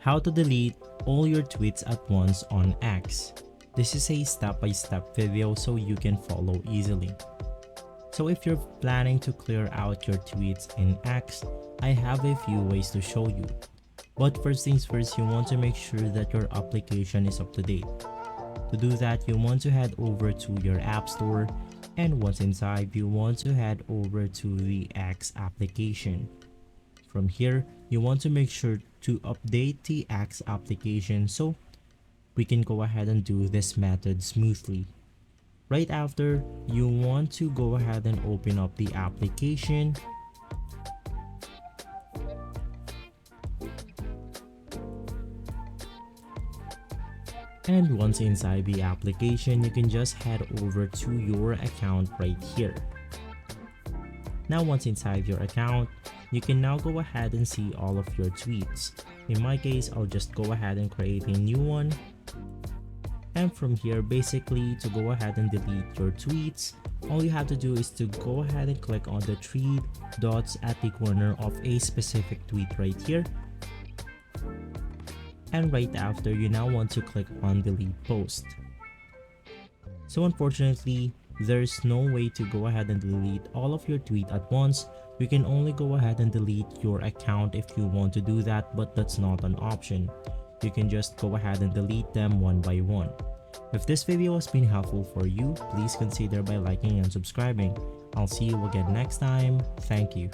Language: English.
How to delete all your tweets at once on X. This is a step-by-step video so you can follow easily. So if you're planning to clear out your tweets in X, I have a few ways to show you. But first things first, you want to make sure that your application is up to date. To do that, you want to head over to your App Store, and once inside, you want to head over to the X application. From here, you want to make sure to update the X application so we can go ahead and do this method smoothly. Right after, you want to go ahead and open up the application. And once inside the application, you can just head over to your account right here. Now once inside your account, you can now go ahead and see all of your tweets. In my case, I'll just go ahead and create a new one. And from here, basically to go ahead and delete your tweets, all you have to do is to go ahead and click on the three dots at the corner of a specific tweet right here. And right after, you now want to click on delete post. So unfortunately, there's no way to go ahead and delete all of your tweets at once. You can only go ahead and delete your account if you want to do that, but that's not an option. You can just go ahead and delete them one by one. If this video has been helpful for you, please consider by liking and subscribing. I'll see you again next time. Thank you.